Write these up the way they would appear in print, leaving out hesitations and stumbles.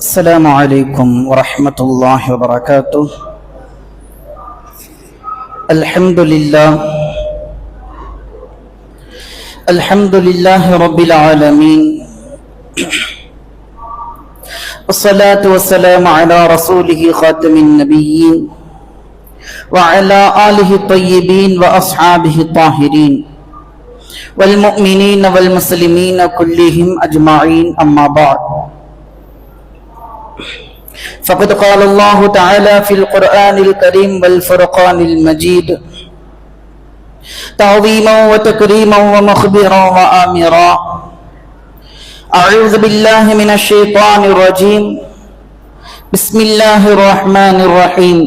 السلام عليكم ورحمة الله وبركاته. الحمد لله رب العالمين، والصلاة والسلام على رسوله خاتم النبيين وعلى آله الطيبين وأصحابه الطاهرين والمؤمنين والمسلمين كلهم أجمعين، أما بعد. فقد قال الله تعالى في القرآن الكريم والفرقان المجيد تعظيما وتكريما ومخبرا وآمرا: أعوذ بالله من الشيطان الرجيم، بسم الله الرحمن الرحيم.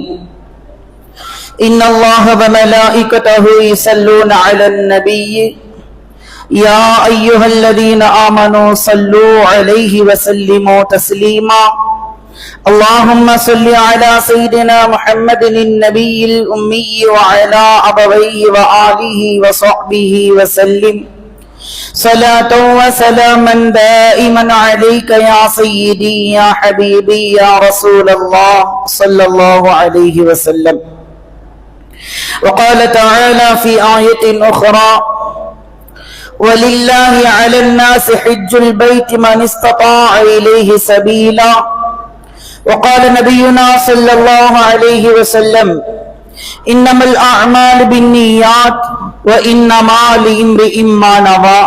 إن الله وملائكته يصلون على النبي يا أيها الذين آمنوا صلوا عليه وسلموا تسليما. اللهم صل على سيدنا محمد النبي الأمي وعلى أبويه وآله وصحبه وسلم صلاة وسلاما دائما عليك يا سيدي يا حبيبي يا رسول الله صلى الله عليه وسلم. وقال تعالى في آية أخرى: ولله على الناس حج البيت من استطاع إليه سبيلا. وقال نبينا صلى الله عليه وسلم: إنما الأعمال بالنيات وإنما لامرئ ما نوى.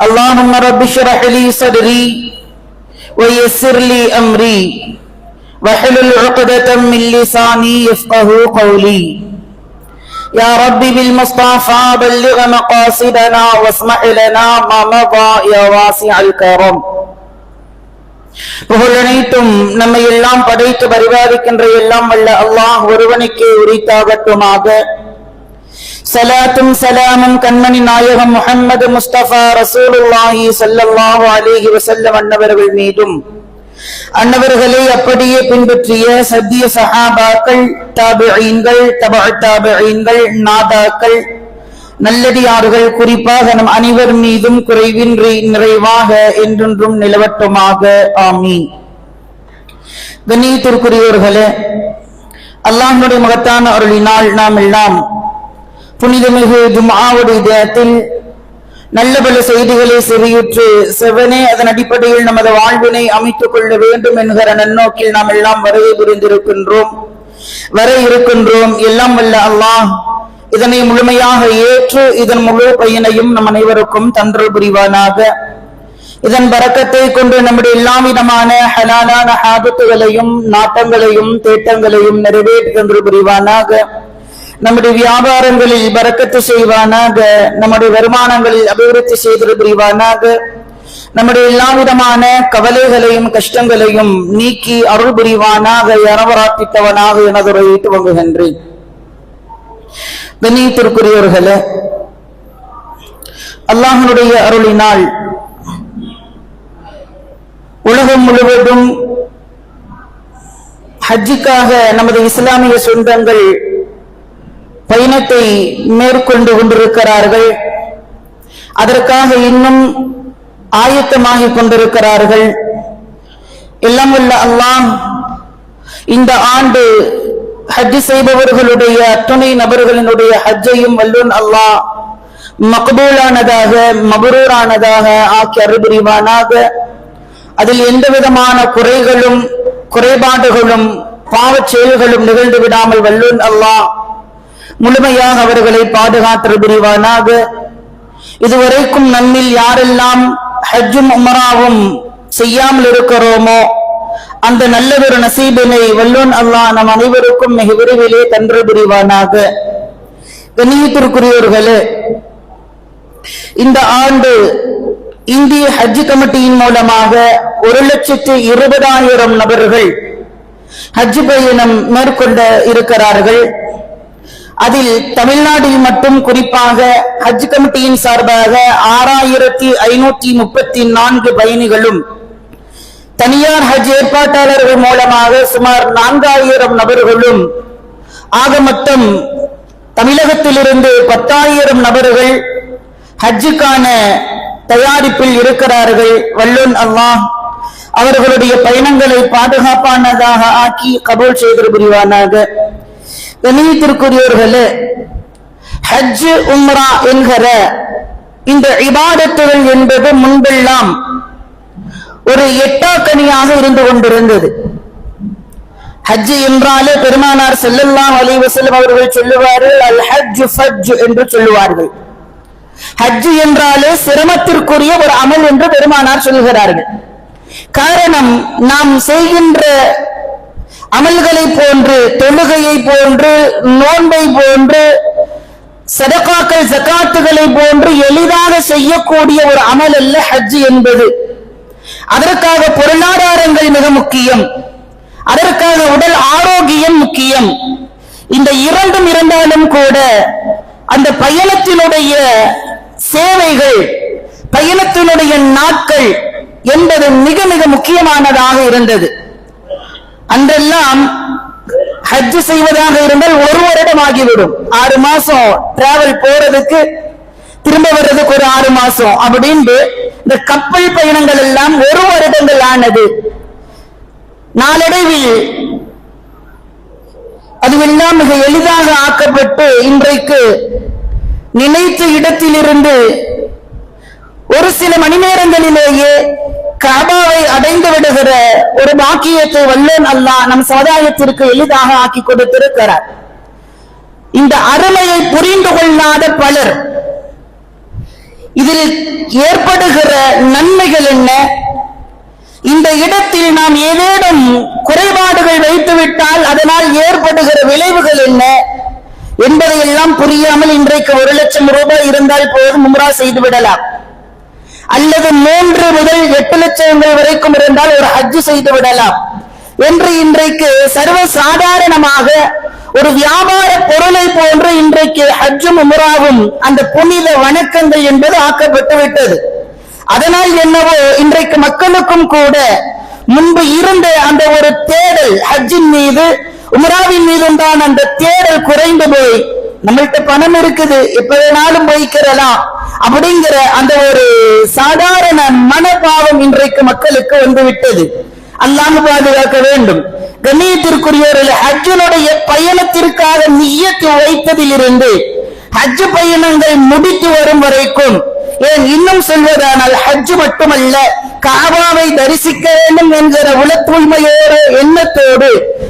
اللهم رب اشرح لي صدري ويسر لي أمري واحلل عقدة من لساني يفقهوا قولي. يا ربي بالمصطفى بلغ مقاصدنا واسمح لنا ما مضى يا واسع الكرم. புகழனைத்தும் நம்மை எல்லாம் படைத்து பரிபாலிக்கின்ற எல்லாம் வல்ல அல்லாஹ் ஒருவனுக்கே உரித்தாகட்டுமாக. சலாத்தும் சலாமும் கண்மணி நாயகம் முஹம்மது முஸ்தபா ரசூலுல்லாஹி ஸல்லல்லாஹு அலைஹி வஸல்லம் அன்னவர்கள் மீதும், அன்னவர்களை அப்படியே பின்பற்றிய சத்திய சஹாபாக்கள், தாபிஈன்கள், தபஅ தாபிஈன்கள், நாதாக்கள், நல்லடியார்கள், குறிப்பாக நம் அனைவர் மீதும் குறைவின்றி நிறைவாக என்றென்றும் நிலவட்டுமாக. ஆமீன். கண்ணியத்திற்குரியவர்களே, அல்லாஹ்வுடைய மகத்தான அருளினால் நாம் எல்லாம் புனிதமிகு ஜும்ஆவுடைய தினத்தில் நல்ல பல செய்திகளை செவியுற்று செவனே அதன் அடிப்படையில் நமது வாழ்வினை அமைத்துக் கொள்ள வேண்டும் என்கிற நன்னோக்கில் நாம் எல்லாம் வருகை புரிந்திருக்கின்றோம், வர இருக்கின்றோம். எல்லாம் வல்ல அல்லாஹ் இதனை முழுமையாக ஏற்று இதன் முழு பயனையும் நம் அனைவருக்கும் தந்தல் புரிவானாக. இதன் பரக்கத்தை கொண்டு நம்முடைய எல்லா விதமான ஹலாலான ஹாதத்துகளையும் நாட்டங்களையும் தேட்டங்களையும் நிறைவேற்றி தந்தல் புரிவானாக. நம்முடைய வியாபாரங்களில் பரக்கத்து செய்வானாக. நம்முடைய வருமானங்களில் அபிவிருத்தி செய்தல் புரிவானாக. நம்முடைய எல்லா விதமான கவலைகளையும் கஷ்டங்களையும் நீக்கி அருள் புரிவானாக. அரவராப்பித்தவனாக எனதுரை துவங்குகின்றேன். கண்ணியத்திற்குரியவர்களே, அல்லாஹ்வுடைய அருளினால் உலகம் முழுவதும் ஹஜ்ஜுக்காக நமது இஸ்லாமிய சொந்தங்கள் பயணத்தை மேற்கொண்டு கொண்டிருக்கிறார்கள். அதற்காக இன்னும் ஆயத்தமாகிக் கொண்டிருக்கிறார்கள். எல்லாம் வல்ல அல்லாஹ் இந்த ஆண்டு ஹஜ் செய்பவர்களுடைய அத்துணை நபர்களினுடைய ஹஜ்ஜையும் வல்லூன் அல்லாஹ் மக்பூலானதாக, மபரூரானதாக ஆக்கி அருள்புரிவானாக. அதில் எந்த விதமான குறைகளும் குறைபாடுகளும் பாவச் செயல்களும் நிகழ்ந்து விடாமல் வல்லூன் அல்லாஹ் முழுமையாக அவர்களை பாதுகாத்து புரிவானாக. இதுவரைக்கும் நம்மில் யாரெல்லாம் ஹஜ்ஜும் உம்ராவும் செய்யாமல் இருக்கிறோமோ அந்த நல்ல ஒரு நசீபினை வல்லோன் அல்லாஹ் நம் அனைவருக்கும் மிக விரைவிலே தன்று புரிவானாக. கண்ணியத்திற்குரியவர்களே, இந்த ஆண்டு இந்திய ஹஜ் கமிட்டியின் மூலமாக 1,20,000 நபர்கள் ஹஜ் பயணம் மேற்கொண்ட இருக்கிறார்கள். அதில் தமிழ்நாட்டில் மட்டும் குறிப்பாக ஹஜ் கமிட்டியின் சார்பாக 6,534 பயணிகளும், தனியார் ஹஜ் ஏற்பாட்டாளர்கள் மூலமாக சுமார் 4,000 நபர்களும், ஆக மொத்தம் தமிழகத்திலிருந்து 10,000 நபர்கள் ஹஜ்ஜுக்கான தயாரிப்பில் இருக்கிறார்கள். வல்லோன் அல்லாஹ் அவர்களுடைய பயணங்களை பாதுகாப்பானதாக ஆக்கி கபூல் செய்து புரிவானாக. கண்ணியத்திற்குரியவர்களே, ஹஜ் உம்ரா என்கிற இந்த இபாதத்துகள் என்பது முன்பெல்லாம் ஒரு எட்டாக்கனியாக இருந்து கொண்டிருந்தது. ஹஜ் என்றாலே பெருமானார் ஸல்லல்லாஹு அலைஹி வஸல்லம் அவர்கள் சொல்லுவார்கள், அல் ஹஜ் ஃபஜ் என்று சொல்லுவார்கள். ஹஜ் என்றாலே சிரமத்திற்குரிய ஒரு அமல் என்று பெருமானார் சொல்கிறார்கள். காரணம், நாம் செய்கின்ற அமல்களை போன்று, தொழுகையை போன்று, நோன்பை போன்று, சதகாக்கள் ஜகாத்துகளை போன்று எளிதாக செய்யக்கூடிய ஒரு அமல் அல்ல ஹஜ் என்பது. அதற்காக பொருளாதாரங்கள் மிக முக்கியம், அதற்காக உடல் ஆரோக்கியம் முக்கியம். இந்த இரண்டும் இருந்தாலும் கூட அந்த பயணத்தினுடைய சேவைகள், பயணத்தினுடைய நாட்கள் என்பது மிக மிக முக்கியமானதாக இருந்தது. அன்றெல்லாம் ஹஜ் செய்வதாக இருந்தால் ஒரு வருடம் ஆகிவிடும். 6 மாசம் டிராவல் போறதுக்கு, திரும்ப வர்றதுக்கு ஒரு 6 மாசம் அப்படின்னு இந்த கப்பல் பயணங்கள் எல்லாம் ஒரு வருடங்கள் ஆனது. நாளடைவில் அதுவெல்லாம் மிக எளிதாக ஆக்கப்பட்டு இன்றைக்கு நினைத்த இடத்திலிருந்து ஒரு சில மணி நேரங்களிலேயே கஅபாவை அடைந்து விடுகிற ஒரு பாக்கியத்தை வல்லோன் அல்லாஹ் நம் சமுதாயத்திற்கு எளிதாக ஆக்கி கொடுத்திருக்கிறார். இந்த அருமையை புரிந்து கொள்ளாத பலர் இதில் ஏற்படுகிற நன்மைகள் என்ன, இந்த இடத்தில் நாம் ஏதேனும் குறைபாடுகள் வைத்துவிட்டால் அதனால் ஏற்படுகிற விளைவுகள் என்ன என்பதையெல்லாம் புரியாமல் இன்றைக்கு 1 லட்சம் ரூபாய் இருந்தால் போதும் உம்ரா செய்து விடலாம், அல்லது 3 முதல் 8 லட்சங்கள் வரைக்கும் இருந்தால் ஒரு ஹஜ் செய்து விடலாம் என்று இன்றைக்கு சர்வ சாதாரணமாக ஒரு வியாபார பொருளை போன்று இன்றைக்கு ஹஜ்ஜும் உம்ராவும் அந்த புனித வணக்கங்கள் என்பது ஆக்கப்பட்டு விட்டது. அதனால் என்னவோ இன்றைக்கு மக்களுக்கும் கூட முன்பு இருந்த அந்த ஒரு தேடல், ஹஜ்ஜின் மீது உம்ராவின் மீதும் தான் அந்த தேடல் குறைந்து போய், நம்மள்கிட்ட பணம் இருக்குது எப்ப வேணாலும் போய்க்கிறலாம் அப்படிங்கிற அந்த ஒரு சாதாரண மனபாவம் இன்றைக்கு மக்களுக்கு வந்து விட்டது. அல்லாஹ் பாதுகாக்க வேண்டும். கண்ணியத்திற்குரியவர்கள், ஹஜ்ஜினுடைய பயணத்திற்காக நிய்யத்து வைத்ததிலிருந்து ஹஜ் பயணங்கள் முடித்து வரும் வரைக்கும், ஏன் இன்னும் சொல்வதானால் ஹஜ் மட்டுமல்ல, கஅபாவை தரிசிக்க வேண்டும் என்கிற உள தூய்மையோடு எண்ணத்தோடு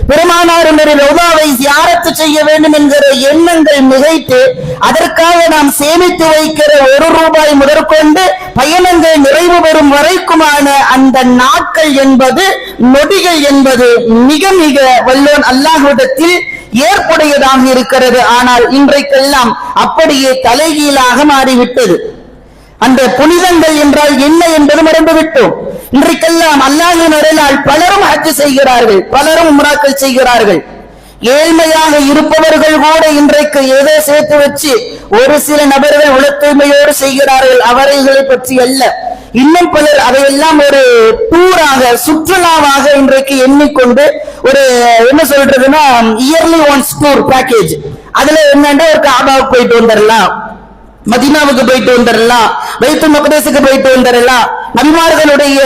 பெருமானாருடைய ரௌதாவை ஜியாரத் செய்ய வேண்டும் என்கிற எண்ணங்கள் மிகைத்து அதற்காக நாம் சேமித்து வைக்கிற 1 ரூபாய் முதற்கொண்டு பயணங்கள் நிறைவு பெறும் வரைக்குமான அந்த நாட்கள் என்பது, நொடிகள் என்பது மிக மிக வல்லோன் அல்லாஹ்விடத்தில் ஏற்புடையதாக இருக்கிறது. ஆனால் இன்றைக்கெல்லாம் அப்படியே தலைகீழாக மாறிவிட்டது. அந்த புனிதங்கள் என்றால் என்ன என்பது மறந்துவிட்டோம். இன்றைக்கெல்லாம் அல்லாஹ்வின் அருளால் பலரும் ஹஜ் செய்கிறார்கள், பலரும் உம்ராக்கள் செய்கிறார்கள். ஏழ்மையாக இருப்பவர்கள் கூட இன்றைக்கு ஏதோ சேர்த்து வச்சு ஒரு சில நபர்கள் உள தூய்மையோடு செய்கிறார்கள், அவர்களை பற்றி அல்ல. இன்னும் பலர் அதையெல்லாம் ஒரு டூராக, சுற்றுலாவாக இன்றைக்கு எண்ணிக்கொண்டு ஒரு என்ன சொல்றதுன்னா இயர்லி ஒன்ஸ் டூர் பேக்கேஜ், அதுல என்னன்னா ஒரு கஅபாவுக்கு போயிட்டு வந்துடலாம், மதீனாவுக்கு போயிட்டு வந்துடலாம், பைத்துல் மக்தஸுக்கு போயிட்டு வந்துடலாம், நபிமார்களுடைய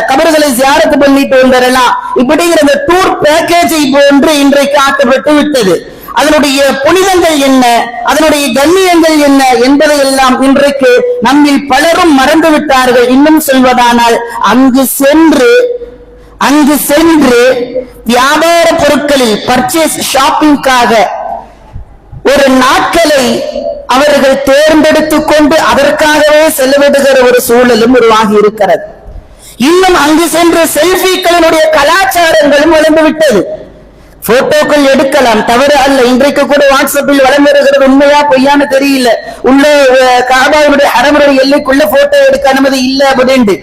கபர்களை ஜியாரத் பண்ணிட்டு வந்துடலாம், இப்படிங்கிற அந்த டூர் பேக்கேஜை போன்று இன்றைக்கு ஆக்கப்பட்டு விட்டது. அதனுடைய புனிதங்கள் என்ன, அதனுடைய கண்ணியங்கள் என்ன என்பதை எல்லாம் இன்றைக்கு நம்மில் பலரும் மறந்து விட்டார்கள். இன்னும் சொல்வதானால் அங்கு சென்று வியாபார பொருட்களில் பர்ச்சேஸ் ஷாப்பிங்காக ஒரு நாட்களை அவர்கள் தேர்ந்தெடுத்துக் கொண்டு அதற்காகவே செலவிடுகிற ஒரு சூழலும் உருவாகி இருக்கிறது. இன்னும் அங்கு சென்று செல்ஃபிகளினுடைய கலாச்சாரங்களும் வளர்ந்து விட்டது. போட்டோக்கள் எடுக்கலாம், தவறு அல்ல. இன்றைக்கு கூட வாட்ஸ்அப்பில் வளம் வருகிறது, உண்மையா பொய்யான்னு தெரியல. உள்ள கஅபாவுடைய ஹரமுடைய எல்லைக்குள்ள போட்டோ எடுக்க அனுமதி இல்ல அப்படின்ட்டு,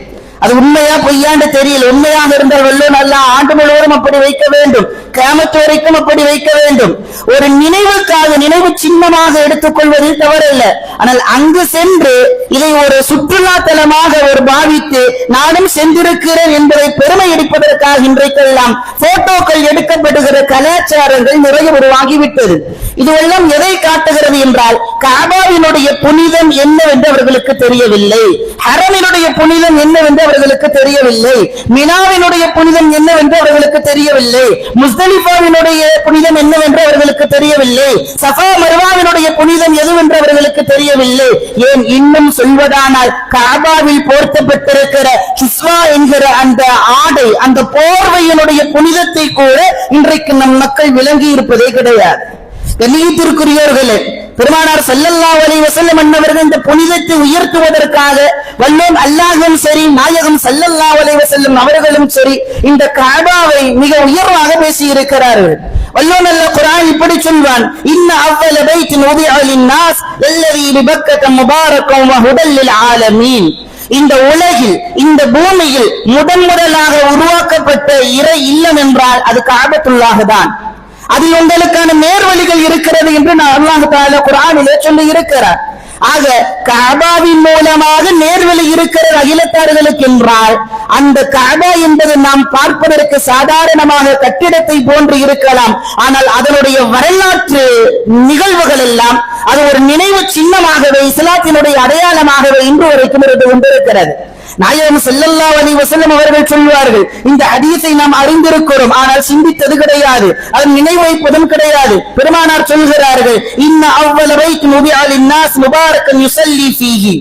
அது உண்மையா பொய்யான்னு தெரியல. உண்மையாக இருந்தால் வல்லோன் அல்லாஹ் ஆண்டு முழுவதும் அப்படி வைக்க வேண்டும். கியாமத் வரைக்கும் அப்படி வைக்க வேண்டும். ஒரு நினைவுக்காக, நினைவு சின்னமாக எடுத்துக்கொள்வதில் தவறல்ல. ஆனால் அங்கு சென்று இதை ஒரு சுற்றுலா தலமாக ஒரு பாவித்து நானும் சென்றிருக்கிறேன் என்பதை பெருமை எடுப்பதற்காக இன்றைக்கெல்லாம் போட்டோக்கள் எடுக்கப்படுகிற கலாச்சாரங்கள் நிறைய உருவாகிவிட்டது. இதுவெல்லாம் எதை காட்டுகிறது என்றால், காபாவினுடைய புனிதம் என்னவென்று அவர்களுக்கு தெரியவில்லை, ஹரமினுடைய புனிதம் என்னவென்று அவர்களுக்கு தெரியவில்லை, மினாவினுடைய புனிதம் என்னவென்று அவர்களுக்கு தெரியவில்லை, முஸ்தலிஃபாவினுடைய புனிதம் என்னவென்று அவர்களுக்கு தெரியவில்லை, சஃபா மர்வாவினுடைய புனிதம் எதுவென்று அவர்களுக்கு தெரியவில்லை. ஏன் இன்னும் சொல்வதானால், காபாவில் போர்த்தப்பட்டிருக்கிற கிஸ்வா என்கிற அந்த ஆடை, அந்த போர்வையினுடைய புனிதத்தை கூட இன்றைக்கு நம் மக்கள் விளங்கி இருப்பதே கிடையாது. கண்ணியத்திற்குரியவர்களே, பெருமானார் ஸல்லல்லாஹு அலைஹி வஸல்லம் அன்னவர்கள் இந்த புனிதத்தை உயர்த்துவதற்காக வல்லோன் அல்லாஹ்வும் சரி, நாயகம் ஸல்லல்லாஹு அலைஹி வஸல்லம் அவர்களும் சரி, இந்த கஅபாவை மிக உயர்வாக பேசி இருக்கிறார்கள். வல்லோன் அல்லாஹ் குர்ஆன் இப்படி சொல்வான், இன்ன அவ்வல பைத்தின் உதிஅ லின்னாஸ் அல்லதி பிபக்கத முபாரக்கன் வ ஹுதல் லில் ஆலமீன். இந்த உலகில், இந்த பூமியில் முதலாக உருவாக்கப்பட்ட இறை இல்லம் என்றால் அது கஅபத்துல்லாஹ் தான். அதில் உங்களுக்கான நேர்வழிகள் இருக்கிறது என்று அல்லாஹ் தஆலா குர்ஆனிலே சொல்லி இருக்கிறார். ஆக கஅபாவின் மூலமாக நேர்வழி இருக்கிறது அகிலத்தார்களுக்கு என்றால், அந்த கஅபா என்பது நாம் பார்ப்பதற்கு சாதாரணமாக கட்டிடத்தை போன்று இருக்கலாம். ஆனால் அதனுடைய வரலாற்று நிகழ்வுகள் எல்லாம் அது ஒரு நினைவு சின்னமாகவே, இஸ்லாத்தினுடைய அடையாளமாகவே இன்று வரைக்கும் இருந்து கொண்டிருக்கிறது. நாயகம் ஸல்லல்லாஹு அலைஹி வஸல்லம் அவர்கள் சொல்வார்கள், இந்த ஹதீஸை நாம் அறிந்திருக்கிறோம், ஆனால் சிந்தித்தது கிடையாது, அது நினைவு வைப்பதும் கிடையாது. பெருமானார் சொல்கிறார்கள், இன்ன அவ்வல பைத்தின் உதிஅ லின்னாஸ் முபாரக்கன் யுஸல்லி ஃபீஹி.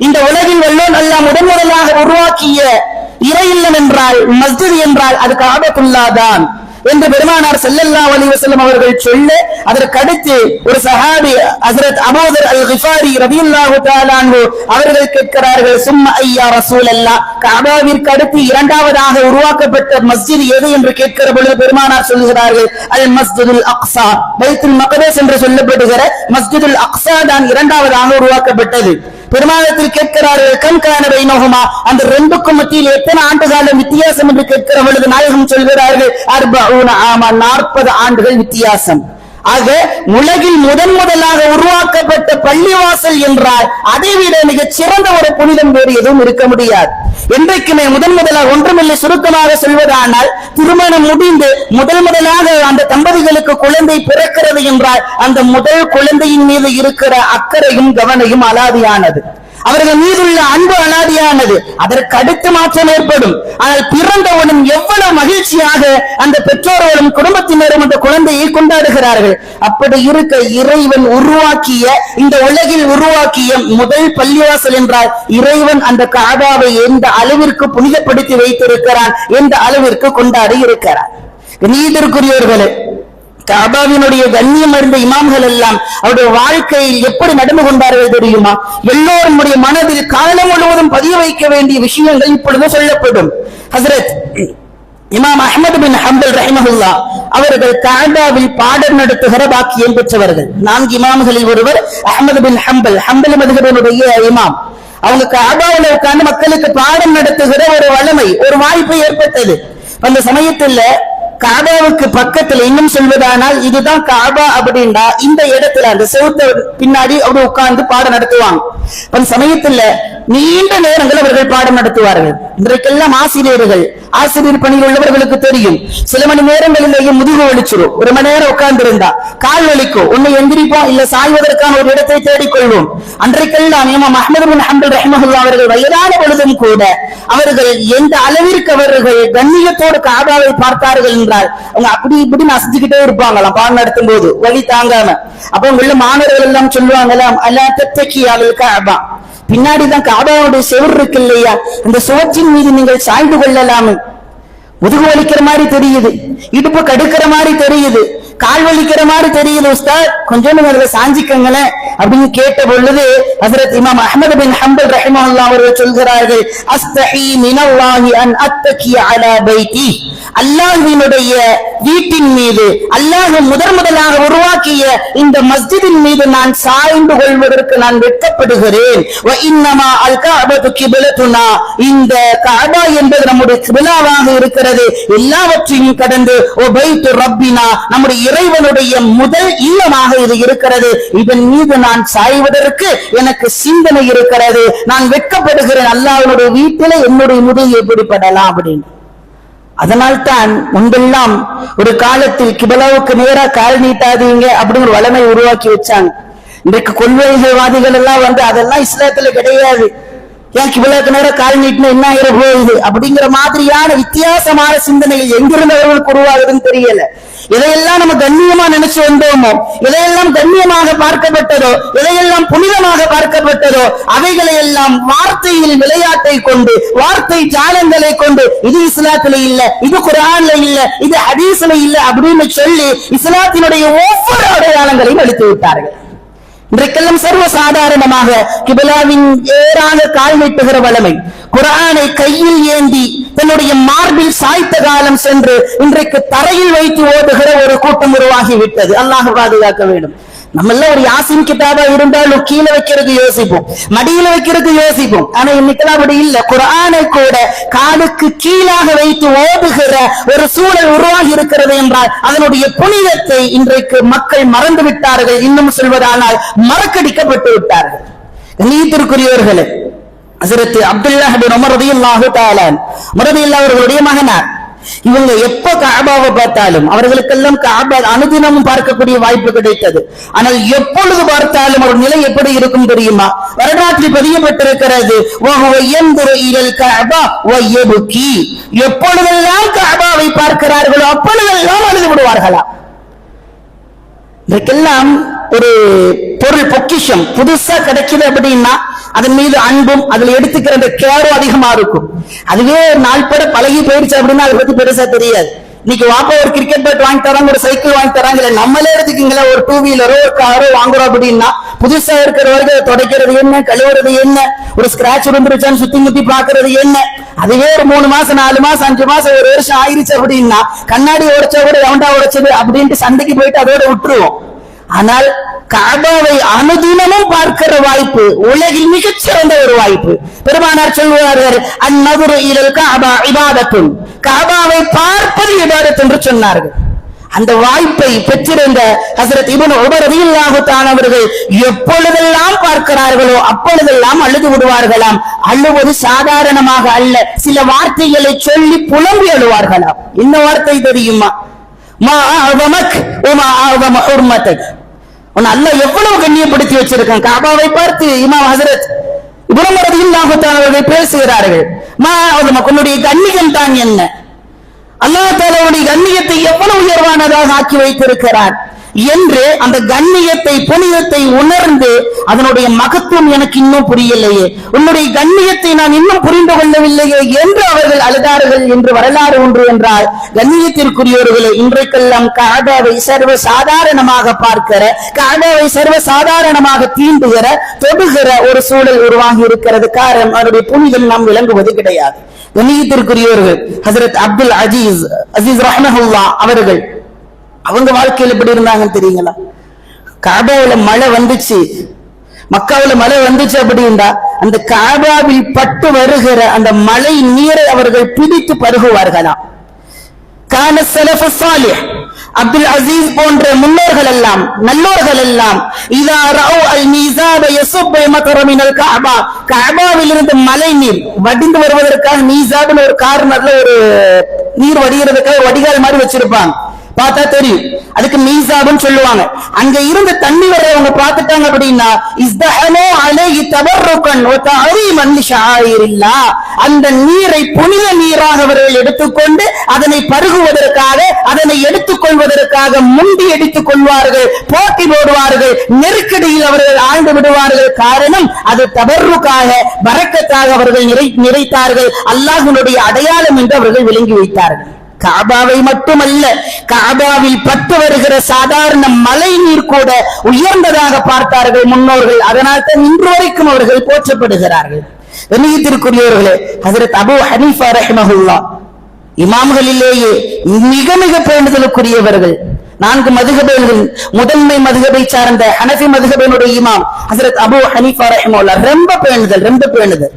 இந்த உலகில் வல்லோன் அல்லாஹ் முதலாக உருவாக்கிய இறை இல்லம் என்றால், மஸ்ஜித் என்றால் அது கஅபத்துல்லாஹ் தான் என்று பெருமானார் ஸல்லல்லாஹு அலைஹி வஸல்லம் அவர்கள் சொல்ல, அதற்கடுத்து ஒரு சஹாபி ஹஜ்ரத் அபூ தர் அல் கிஃபாரி ரலியல்லாஹு தஆலா அன்ஹு அவர்கள் கேட்கிறார்கள், சும்ம ஐயா ரசூலல்லாஹ், கஅபாவிற்கு அடுத்து இரண்டாவதாக உருவாக்கப்பட்ட மஸ்ஜித் எது என்று கேட்கிற பொழுது பெருமானார் சொல்கிறார்கள், அல் மஸ்ஜிதுல் அக்ஸா, பைத்துல் மக்தஸ் என்று சொல்லப்படுகிற மஸ்ஜிதுல் அக்ஸா தான் இரண்டாவதாக உருவாக்கப்பட்டது. பெருமானத்தில் கேட்கிறார்கள், கம் கான பைனஹுமா, அந்த ரெண்டுக்கும் மத்தியில் எத்தனை ஆண்டுகால வித்தியாசம் என்று கேட்கிற பொழுது நாயகம் சொல்கிறார்கள், 40 ஆமா, 40 ஆண்டுகள் வித்தியாசம். ஆக உலகில் முதலாக உருவாக்கப்பட்ட பள்ளிவாசல் என்றால் அதைவிட மிகச் சிறந்த ஒரு புனிதம் வேறு எதுவும் இருக்க முடியாது. என்றைக்குமே முதலாக ஒன்றுமில்லை, சுருக்கமாக சொல்வதானால், திருமணம் முடிந்து முதலாக அந்த தம்பதிகளுக்கு குழந்தை பிறக்கிறது என்றால் அந்த முதல் குழந்தையின் மீது இருக்கிற அக்கறையும் கவனையும் அலாதியானது, அவர்கள் மீதுள்ள அன்பு அலாதியானது. அதற்கு அடுத்து மாற்றம் ஏற்படும். ஆனால் பிறந்தவுடன் எவ்வளவு மகிழ்ச்சியாக அந்த பெற்றோர்களும் குடும்பத்தினரும் அந்த குழந்தையை கொண்டாடுகிறார்கள். அப்படி இருக்க இறைவன் உருவாக்கிய, இந்த உலகில் உருவாக்கிய முதல் பள்ளிவாசல் என்றால் இறைவன் அந்த கஅபாவை எந்த அளவிற்கு புனிதப்படுத்தி வைத்திருக்கிறான், எந்த அளவிற்கு கொண்டாடி இருக்கிறான். நீதிற்குரியவர்களே, கஅபாவினுடைய கண்ணியம் அறிந்த இமாம்கள் எல்லாம் அவருடைய வாழ்க்கையில் எப்படி நடந்து கொண்டார்கள் தெரியுமா? எல்லோருடைய மனதில் காலம் முழுவதும் பதிய வைக்க வேண்டிய விஷயங்கள் இப்பொழுது சொல்லப்படும். ஹஜ்ரத் இமாம் அஹ்மத் பின் ஹம்பல் ரஹிமஹுல்லா அவர்கள் கஅபாவில் பாடம் நடத்துகிற பாக்கியம் பெற்றவர்கள். 4 இமாம்களில் ஒருவர் அஹ்மத் பின் ஹம்பல், ஹம்பல் மதுஹபினுடைய இமாம். அவங்க கஅபாவில் உட்கார்ந்து மக்களுக்கு பாடம் நடத்துகிற ஒரு வளமை, ஒரு வாய்ப்பு ஏற்பட்டது. அந்த சமயத்தில் கஅபாவுக்கு பக்கத்துல, இன்னும் சொல்வதானால் இதுதான் கஅபா அப்படின்னா இந்த இடத்துல அந்த செவுத்த பின்னாடி அப்படி உட்கார்ந்து பாடம் நடத்துவாங்க. அந்த சமயத்துல நீண்ட நேரங்கள் அவர்கள் பாடம் நடத்துவார்கள். இன்றைக்கெல்லாம் ஆசிரியர் பணியில் உள்ளவர்களுக்கு தெரியும், சில மணி நேரங்களிலேயே முதுகு வலிச்சிரும். 1 மணி நேரம் உட்கார்ந்து இருந்தா கால் வலிக்கும், ஒண்ணு எந்திரிப்போம், இல்ல சாய்வதற்கான ஒரு இடத்தை தேடிக்கொள்வோம். அன்றைக்கெல்லாம் இமாம் அஹ்மத் பின் ஹம்பல் ரஹிமஹுல்லாஹ் அவர்கள் வயதான பொழுதும் கூட அவர்கள் எந்த அளவிற்கு அவர்கள் கண்ணியத்தோடு கஅபாவை பார்த்தார்கள் என்றால், அவங்க அப்படி இப்படி நசிச்சுக்கிட்டே இருப்பாங்களாம் பாடம் நடத்தும் போது, வலி தாங்காம. அப்ப உள்ள மாணவர்கள் எல்லாம் சொல்லுவாங்களாம், அல்லா தத்தகி அலல் கஅபா, பின்னாடிதான் கஅபாவுடைய செவுர் இருக்கு இல்லையா, அந்த சுவற்றின் மீது நீங்கள் சாய்ந்து கொள்ளலாமே. முதுகு வலிக்கிற மாதிரி தெரியுது, இடுப்பு கடுக்கிற மாதிரி தெரியுது, கால் வலிக்கிற மாதிரி தெரியுது, உஸ்தாத் கொஞ்சம் நீங்க அதுல சாஞ்சிக்கங்களேன் அப்படின்னு கேட்ட பொழுது ஹஜ்ரத் இமாம் அஹ்மத் பின் ஹம்பல் ரஹிமஹுல்லாஹ் அவர்கள் சொல்கிறார்கள், அஸ்தஹி மினல்லாஹி அன் அத்தகி அலா பைத்தி, அல்லாஹ்வினுடைய வீட்டின் மீது, அல்லாஹ் முதலாக உருவாக்கிய இந்த மஸ்ஜிதின் மீது நான் சாய்ந்து கொள்வதற்கு நான் வெட்கப்படுகிறேன். இந்த கஅபா என்பது நம்முடைய கிபிலாவாக இருக்கிறது. எல்லாவற்றையும் கடந்து ரப்பினா நம்முடைய இறைவனுடைய முதல் இல்லமாக இது இருக்கிறது. இதன் மீது நான் சாய்வதற்கு எனக்கு சிந்தனை இருக்கிறது. நான் வெட்கப்படுகிறேன். அல்லாஹ்வுடைய வீட்டில என்னுடைய முதுகு எப்படிப்படலாம் அப்படின்னு. அதனால்தான் முன்பெல்லாம் ஒரு காலத்தில் கிபிலாவுக்கு நேரா கால் நீட்டாதீங்க அப்படிங்கிற வளமை உருவாக்கி வச்சாங்க. இன்றைக்கு கொள்கைவாதிகள் எல்லாம் அதெல்லாம் இஸ்லாத்துல கிடையாது. ஏன் கிபிலாவுக்கு நேரம் கால் நீட்டினா என்ன ஆகிற போகுது அப்படிங்கிற மாதிரியான வித்தியாசமான சிந்தனைகள் எங்கிருந்தவர்களுக்கு உருவாகுதுன்னு தெரியல. எதையெல்லாம் நம்ம கண்ணியமா நினைச்சு வந்தோமோ, எதையெல்லாம் கண்ணியமாக பார்க்கப்பட்டதோ, எதையெல்லாம் புனிதமாக பார்க்கப்பட்டதோ அவைகளை எல்லாம் வார்த்தையில் விளையாட்டை கொண்டு, வார்த்தை ஜாலங்களை கொண்டு, இது இஸ்லாத்துல இல்ல, இது குர்ஆன்ல இல்ல, இது ஹதீஸ்ல இல்ல அப்படின்னு சொல்லி இஸ்லாத்தினுடைய ஒவ்வொரு அடையாளங்களையும் அளித்து விட்டார்கள். இன்றைக்கெல்லாம் சர்வ சாதாரணமாக கிபிலாவின் ஏறாக கால் வைப்புகிற வளமை, குர்ஆனை கையில் ஏந்தி தன்னுடைய மார்பில் சாய்த்த காலம் சென்று இன்றைக்கு தரையில் வைத்து ஓதுகிற ஒரு கூட்டம் உருவாகிவிட்டது. அல்லாஹ் பாதுகாக்க வேண்டும். நம்ம எல்லாம் ஒரு யாசின் கிதாபா இருந்தாலும் கீழே வைக்கிறதுக்கு யோசிப்போம், மடியில வைக்கிறதுக்கு யோசிப்போம். ஆனா இன்னைக்கு அப்படி இல்ல. குர்ஆனை கூட காலுக்கு கீழாக வைத்து ஓதுகிற ஒரு சூழல் உருவாகி இருக்கிறது என்றால் அதனுடைய புனிதத்தை இன்றைக்கு மக்கள் மறந்து விட்டார்கள். இன்னும் சொல்வதானால் மறக்கடிக்கப்பட்டு விட்டார்கள். கண்ணியத்திற்குரியவர்களே, ஹஜ்ரத் அப்துல்லாஹ் பின் உமர் ரலியல்லாஹு தஆலா அவர்களுடைய மகனார். இவங்க எப்ப கஅபாவை பார்த்தாலும் அவர்களுக்கெல்லாம் கஅபா அனுதினமும் பார்க்கக்கூடிய வாய்ப்பு கிடைத்தது. ஆனால் எப்பொழுது பார்த்தாலும் ஒரு நிலை எப்படி இருக்கும் தெரியுமா? வரலாற்றில் பதியப்பட்டிருக்கிறது, எப்பொழுதெல்லாம் கஅபாவை பார்க்கிறார்களோ அப்பொழுதெல்லாம் அழுது விடுவார்களா. இதற்கெல்லாம் ஒரு பொருள் பொக்கிஷம் புதுசா கிடைக்குது அப்படின்னா அதன் மீது அன்பும் அதுல எடுத்துக்கிற அந்த கேரும் அதிகமா இருக்கும். அதுவே நாள்பட பழகி போயிடுச்சு அப்படின்னா அதை பத்தி பெருசா தெரியாது. இன்னைக்கு வாப்பா ஒரு கிரிக்கெட் பேட் வாங்கி தராங்க, ஒரு சைக்கிள் வாங்கி தராங்க, இல்ல நம்மளே எடுத்துக்கீங்களா ஒரு டூ வீலரோ ஒரு காரோ வாங்குறோம் அப்படின்னா புதுசா இருக்கிற வரைக்கும் துடைக்கிறது என்ன, கழுவுறது என்ன, ஒரு ஸ்கிராட்ச் விழுந்துருச்சான்னு சுத்தி முத்தி பாக்குறது என்ன. அதுவே ஒரு 3 மாசம் 4 மாசம் 5 மாசம் 1 வருஷம் ஆயிருச்சு அப்படின்னா கண்ணாடி உடைச்சா கூட எவன்டா உடைச்சது அப்படின்ட்டு சண்டைக்கு போயிட்டு அதோட விட்டுருவோம். ஆனால் கஅபாவை அனுதினமும் பார்க்கிற வாய்ப்பு உலகில் மிகச்சிறந்த ஒரு வாய்ப்பு. பெருமானார் சொல்வார்கள், அந்நதுரு இலல் கஅபா இபாதத்துன், கஅபாவை பார்ப்பது இபாதத் என்று சொன்னார்கள். அந்த வாய்ப்பை பெற்றிருந்த ஹஜ்ரத் இப்னு உமர் ரலியல்லாஹு தஆலா அவர்கள் எப்பொழுதெல்லாம் பார்க்கிறார்களோ அப்பொழுதெல்லாம் அழுது விடுவார்களாம். அழுவது சாதாரணமாக அல்ல, சில வார்த்தைகளை சொல்லி புலம்பி அழுவார்களாம். என்ன வார்த்தை தெரியுமா? மா அஅதமக் வமா அஅதம ஹுர்மதக், அல்லாஹ் எவ்வளவு கண்ணியப்படுத்தி வச்சிருக்கான். கஅபாவை பார்த்து இமாம் ஹஜ்ரத் இப்னு உமர் ரலியல்லாஹு தஆலா அவர்கள் பேசுகிறார்கள், மா அஅதம, உன்னுடைய கண்ணியம் தான் என்ன? அல்லாஹ் தஆலாவுடைய கண்ணியத்தை எவ்வளவு உயர்வானதாக ஆக்கி வைத்திருக்கிறார் என்று அந்த கண்ணியத்தை புனிதத்தை உணர்ந்து அதனுடைய மகத்துவம் எனக்கு இன்னும் புரியலையே, உன்னுடைய கண்ணியத்தை நான் இன்னும் புரிந்து கொள்ளவில்லையே என்று அவர்கள் அழுதார்கள் என்று வரலாறு ஒன்று. என்றால் கண்ணியத்திற்குரியவர்களே, இன்றைக்கெல்லாம் கஅபாவை சர்வ சாதாரணமாக பார்க்கிற, கஅபாவை சர்வ சாதாரணமாக தீண்டுகிற தொடுகிற ஒரு சூழல் உருவாகி இருக்கிறது. காரணம் அவருடைய புனிதம் நாம் விளங்குவது கிடையாது. கண்ணியத்திற்குரியவர்கள், ஹஜ்ரத் அப்துல் அஜீஸ் ரஹ்மஹுல்லாஹ் அவர்கள் அவங்க வாழ்க்கையில் எப்படி இருந்தாங்கன்னு தெரியுங்களா? கஅபாவுல மழை வந்துச்சு, மக்காவுல மழை வந்துச்சு அப்படின்னா அந்த கஅபாவில் பட்டு வருகிற அந்த மழை நீரை அவர்கள் பிடித்து பருகுவார்களாம். கான ஸலஃபு ஸாலிஹ், அப்துல் அஜீஸ் போன்ற முன்னோர்கள் எல்லாம் நல்லோர்கள் எல்லாம் இதா ரஅவ் அல் மீஸாப யஸுப் மத்ர மினல் கஅபா, கஅபாவில் இருந்து மழை நீர் வடிந்து வருவதற்காக மீஸாப்னு ஒரு கார்னர்ல ஒரு நீர் வடிகிறதுக்காக வடிகால் மாதிரி வச்சிருப்பாங்க, பார்த்தா தெரியும், அதுக்கு மீஸாப்னு சொல்லுவாங்க. அங்க இருந்து தண்ணி வரவங்க பார்த்துட்டாங்க அப்படின்னா இஸ்தஹனு அலைஹி தபர்ருகன் வ தஅரீமன் லிஷாயிரில்லாஹ், அந்த நீரை புனித நீராக அவர்கள் எடுத்துக்கொண்டு அதனை பருகுவதற்காக அதனை எடுத்துக்கொள்வதற்காக முண்டி எடுத்துக் கொள்வார்கள், போட்டி போடுவார்கள், நெருக்கடியில் அவர்கள் ஆழ்ந்து விடுவார்கள். காரணம் அது தபர்ருக்காக பரக்கத்தாக அவர்கள் நிறைத்தார்கள், அல்லாஹ்வுடைய அடையாளம் என்று அவர்கள் விளங்கி வைத்தார்கள். கஅபாவை மட்டுமல்ல, கஅபாவில் பட்டு வருகிற சாதாரண மழை நீர் கூட உயர்ந்ததாக பார்த்தார்கள் முன்னோர்கள். அதனால் தான் இன்று வரைக்கும் அவர்கள் போற்றப்படுகிறார்கள். கண்ணியத்திற்குரியவர்களே, ஹஜ்ரத் அபூ ஹனீஃபா ரஹ்மஹுல்லாஹ் இமாம்களிலேயே மிக மிக பேணுதலுக்குரியவர்கள் 4 மதுஹபுகள், முதன்மை மதுஹபை சார்ந்த ஹனஃபி மதுஹபினுடைய இமாம் ஹஜ்ரத் அபூ ஹனீஃபா ரஹிமஹுல்லாஹ் ரொம்ப பேணுதல்.